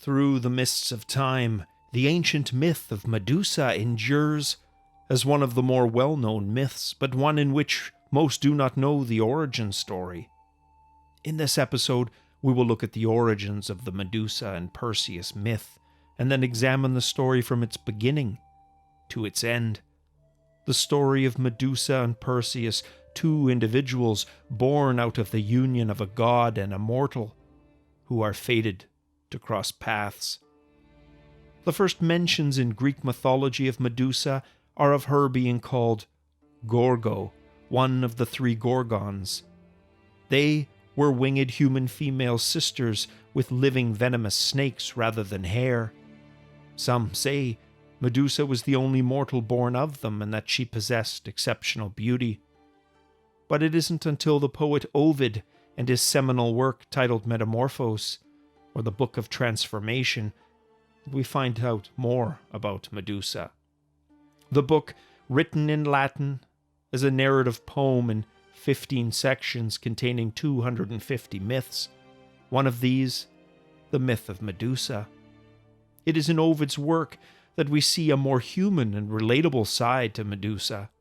Through the mists of time, the ancient myth of Medusa endures as one of the more well-known myths, but one in which most do not know the origin story. In this episode, we will look at the origins of the Medusa and Perseus myth, and then examine the story from its beginning to its end. The story of Medusa and Perseus, two individuals born out of the union of a god and a mortal, who are fated to cross paths. The first mentions in Greek mythology of Medusa are of her being called Gorgon, one of the three Gorgons. They were winged human female sisters with living venomous snakes rather than hair. Some say Medusa was the only mortal born of them and that she possessed exceptional beauty. But it isn't until the poet Ovid and his seminal work titled Metamorphose, or the Book of Transformation, that we find out more about Medusa. The book, written in Latin as a narrative poem in 15 sections containing 250 myths, one of these, the myth of Medusa. It is in Ovid's work that we see a more human and relatable side to Medusa,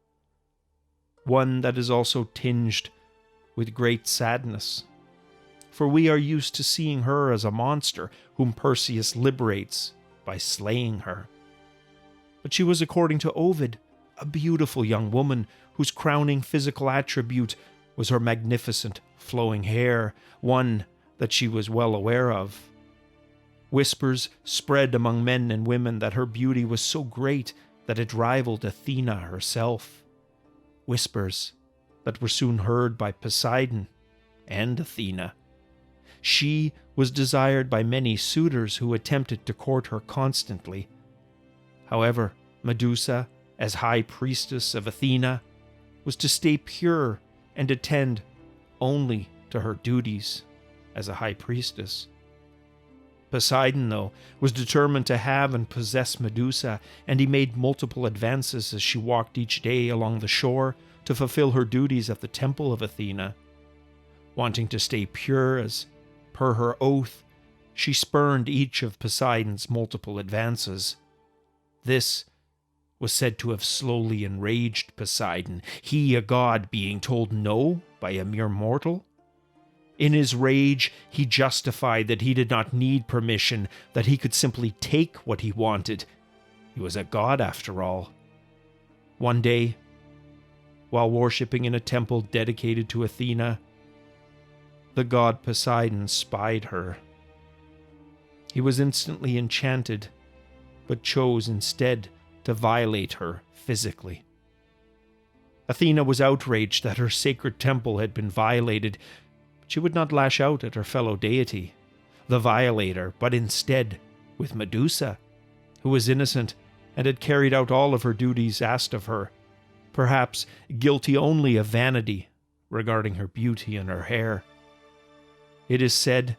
one that is also tinged with great sadness. For we are used to seeing her as a monster whom Perseus liberates by slaying her. But she was, according to Ovid, a beautiful young woman whose crowning physical attribute was her magnificent flowing hair, one that she was well aware of. Whispers spread among men and women that her beauty was so great that it rivaled Athena herself. Whispers that were soon heard by Poseidon and Athena. She was desired by many suitors who attempted to court her constantly. However, Medusa, as high priestess of Athena, was to stay pure and attend only to her duties as a high priestess. Poseidon, though, was determined to have and possess Medusa, and he made multiple advances as she walked each day along the shore to fulfill her duties at the temple of Athena. Wanting to stay pure as per her oath, she spurned each of Poseidon's multiple advances. This was said to have slowly enraged Poseidon, he, a god, being told no by a mere mortal. In his rage, he justified that he did not need permission, that he could simply take what he wanted. He was a god after all. One day, while worshipping in a temple dedicated to Athena, the god Poseidon spied her. He was instantly enchanted, but chose instead to violate her physically. Athena was outraged that her sacred temple had been violated. She would not lash out at her fellow deity, the violator, but instead with Medusa, who was innocent and had carried out all of her duties asked of her, perhaps guilty only of vanity regarding her beauty and her hair. It is said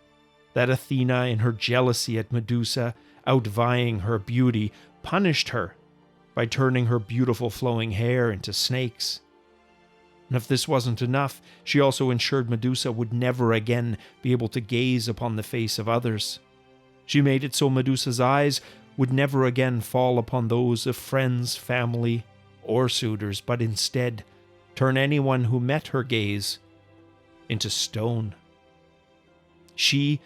that Athena, in her jealousy at Medusa outvying her beauty, punished her by turning her beautiful flowing hair into snakes. And if this wasn't enough, she also ensured Medusa would never again be able to gaze upon the face of others. She made it so Medusa's eyes would never again fall upon those of friends, family, or suitors, but instead turn anyone who met her gaze into stone. She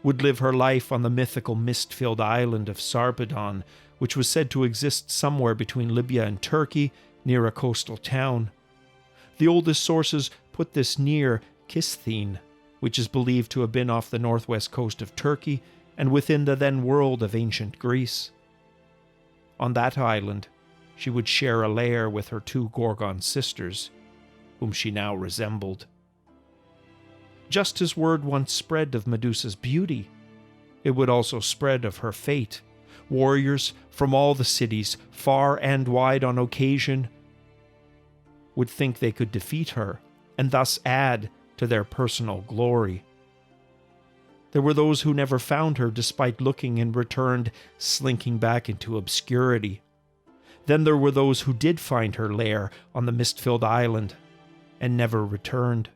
would live her life on the mythical mist-filled island of Sarpedon, which was said to exist somewhere between Libya and Turkey, near a coastal town. The oldest sources put this near Kisthene, which is believed to have been off the northwest coast of Turkey and within the then world of ancient Greece. On that island, she would share a lair with her two Gorgon sisters, whom she now resembled. Just as word once spread of Medusa's beauty, it would also spread of her fate. Warriors from all the cities, far and wide on occasion, would think they could defeat her, and thus add to their personal glory. There were those who never found her despite looking and returned, slinking back into obscurity. Then there were those who did find her lair on the mist-filled island, and never returned,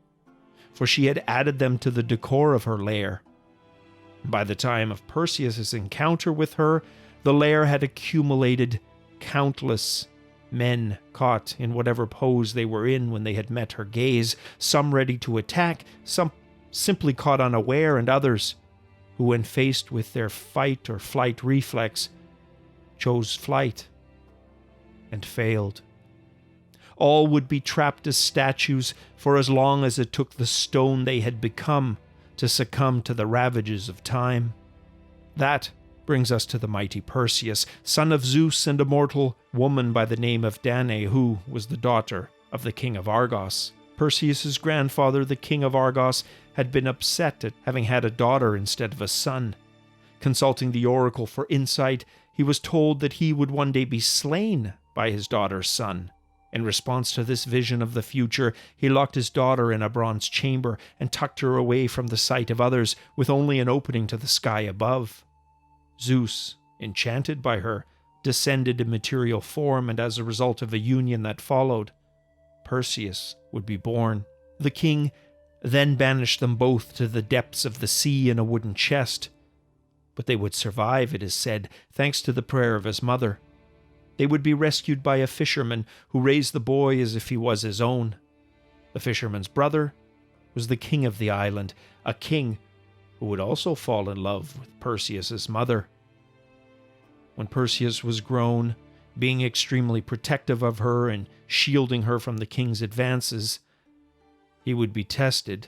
for she had added them to the decor of her lair. By the time of Perseus's encounter with her, the lair had accumulated countless men caught in whatever pose they were in when they had met her gaze, some ready to attack, some simply caught unaware, and others who, when faced with their fight or flight reflex, chose flight and failed. All would be trapped as statues for as long as it took the stone they had become to succumb to the ravages of time. That brings us to the mighty Perseus, son of Zeus and a mortal woman by the name of Danae, who was the daughter of the king of Argos. Perseus's grandfather, the king of Argos, had been upset at having had a daughter instead of a son. Consulting the oracle for insight, he was told that he would one day be slain by his daughter's son. In response to this vision of the future, he locked his daughter in a bronze chamber and tucked her away from the sight of others, with only an opening to the sky above. Zeus, enchanted by her, descended in material form, and as a result of a union that followed, Perseus would be born. The king then banished them both to the depths of the sea in a wooden chest. But they would survive, it is said, thanks to the prayer of his mother. They would be rescued by a fisherman who raised the boy as if he was his own. The fisherman's brother was the king of the island, a king who would also fall in love with Perseus's mother. When Perseus was grown, being extremely protective of her and shielding her from the king's advances, he would be tested.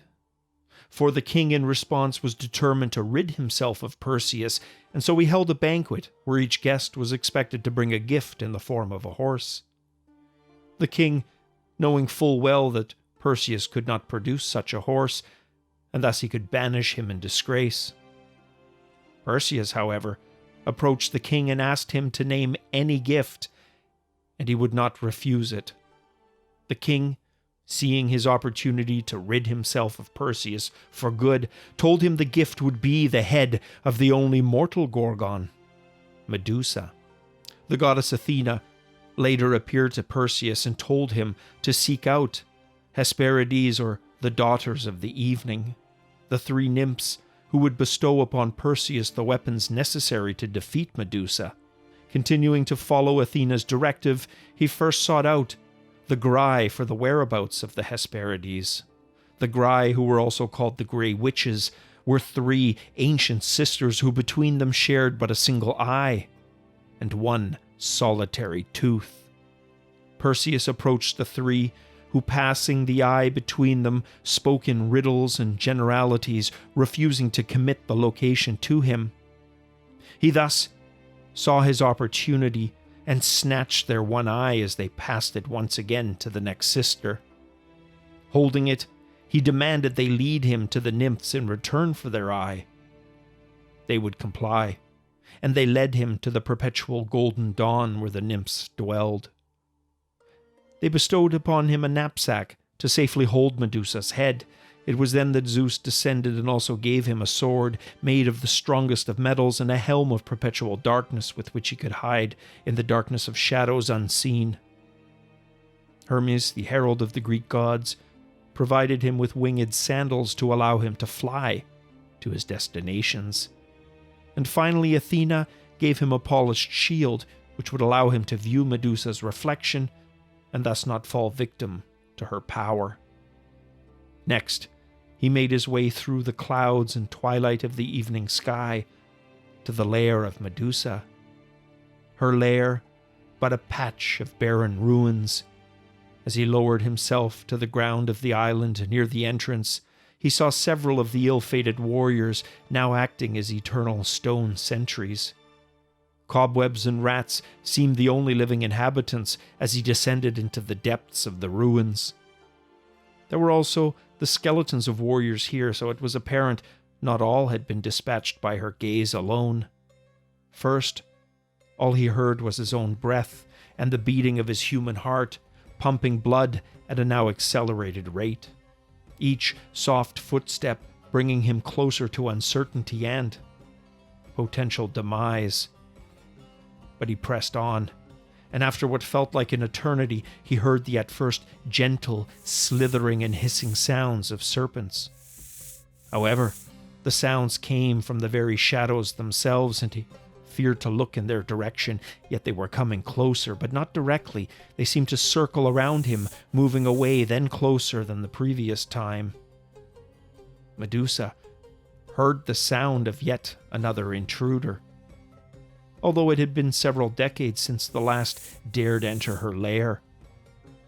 For the king, in response, was determined to rid himself of Perseus, and so he held a banquet where each guest was expected to bring a gift in the form of a horse. The king, knowing full well that Perseus could not produce such a horse, and thus he could banish him in disgrace. Perseus, however, approached the king and asked him to name any gift, and he would not refuse it. The king, seeing his opportunity to rid himself of Perseus for good, told him the gift would be the head of the only mortal Gorgon, Medusa. The goddess Athena later appeared to Perseus and told him to seek out Hesperides, or the daughters of the evening, the three nymphs who would bestow upon Perseus the weapons necessary to defeat Medusa. Continuing to follow Athena's directive, he first sought out the Grai for the whereabouts of the Hesperides. The Grai, who were also called the Grey Witches, were three ancient sisters who between them shared but a single eye and one solitary tooth. Perseus approached the three, who, passing the eye between them, spoke in riddles and generalities, refusing to commit the location to him. He thus saw his opportunity and snatched their one eye as they passed it once again to the next sister. Holding it, he demanded they lead him to the nymphs in return for their eye. They would comply, and they led him to the perpetual golden dawn where the nymphs dwelled. They bestowed upon him a knapsack to safely hold Medusa's head. It was then that Zeus descended and also gave him a sword made of the strongest of metals and a helm of perpetual darkness with which he could hide in the darkness of shadows unseen. Hermes, the herald of the Greek gods, provided him with winged sandals to allow him to fly to his destinations. And finally, Athena gave him a polished shield which would allow him to view Medusa's reflection and thus not fall victim to her power. Next, he made his way through the clouds and twilight of the evening sky to the lair of Medusa. Her lair, but a patch of barren ruins. As he lowered himself to the ground of the island near the entrance, he saw several of the ill-fated warriors now acting as eternal stone sentries. Cobwebs and rats seemed the only living inhabitants as he descended into the depths of the ruins. There were also the skeletons of warriors here, so it was apparent not all had been dispatched by her gaze alone. First, all he heard was his own breath and the beating of his human heart, pumping blood at a now accelerated rate. Each soft footstep bringing him closer to uncertainty and potential demise. But he pressed on, and after what felt like an eternity, he heard the at first gentle, slithering and hissing sounds of serpents. However, The sounds came from the very shadows themselves, and he feared to look in their direction, yet they were coming closer, but not directly. They seemed to circle around him, moving away, then closer than the previous time. Medusa heard the sound of yet another intruder. Although it had been several decades since the last dared enter her lair,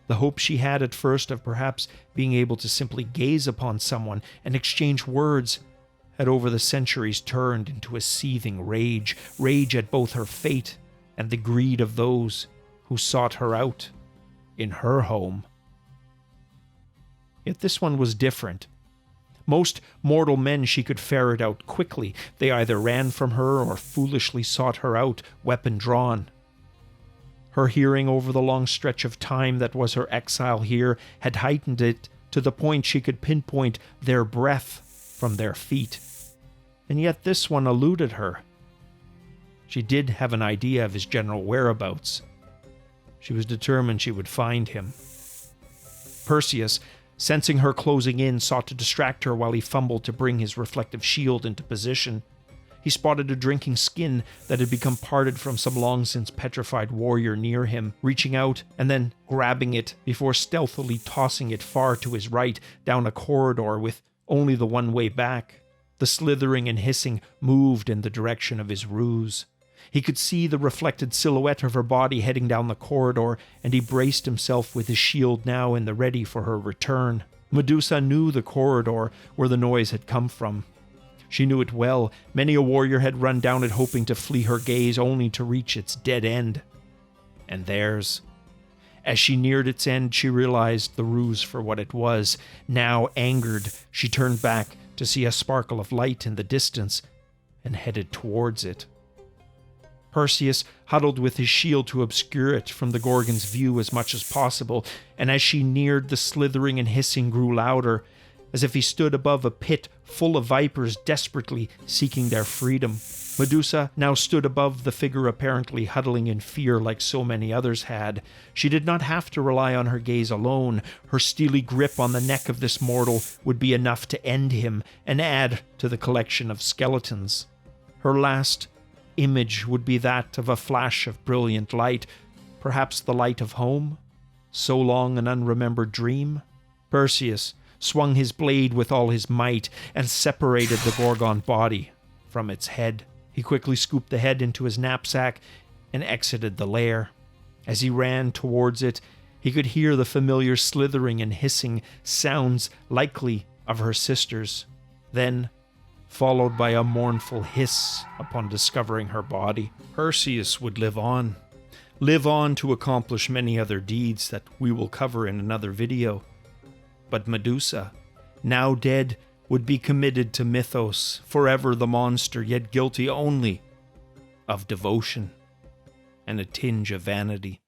the hope she had at first of perhaps being able to simply gaze upon someone and exchange words had over the centuries turned into a seething rage at both her fate and the greed of those who sought her out in her home. Yet this one was different. Most mortal men she could ferret out quickly. They either ran from her or foolishly sought her out, weapon drawn. Her hearing over the long stretch of time that was her exile here had heightened it to the point she could pinpoint their breath from their feet. And yet this one eluded her. She did have an idea of his general whereabouts. She was determined she would find him. Perseus, sensing her closing in, sought to distract her while he fumbled to bring his reflective shield into position. He spotted a drinking skin that had become parted from some long-since petrified warrior near him, reaching out and then grabbing it before stealthily tossing it far to his right down a corridor with only the one way back. The slithering and hissing moved in the direction of his ruse. He could see the reflected silhouette of her body heading down the corridor, and he braced himself with his shield now in the ready for her return. Medusa knew the corridor where the noise had come from. She knew it well. Many a warrior had run down it hoping to flee her gaze, only to reach its dead end. And theirs. As she neared its end, she realized the ruse for what it was. Now, angered, she turned back to see a sparkle of light in the distance and headed towards it. Perseus huddled with his shield to obscure it from the Gorgon's view as much as possible, and as she neared, the slithering and hissing grew louder, as if he stood above a pit full of vipers desperately seeking their freedom. Medusa now stood above the figure, apparently huddling in fear like so many others had. She did not have to rely on her gaze alone. Her steely grip on the neck of this mortal would be enough to end him and add to the collection of skeletons. Her last image would be that of a flash of brilliant light, perhaps the light of home, so long an unremembered dream. Perseus swung his blade with all his might and separated the Gorgon body from its head. He quickly scooped the head into his knapsack and exited the lair. As he ran towards it, he could hear the familiar slithering and hissing sounds likely of her sisters, then followed by a mournful hiss upon discovering her body. Perseus would live on to accomplish many other deeds that we will cover in another video. But Medusa, now dead, would be committed to mythos, forever the monster, yet guilty only of devotion and a tinge of vanity.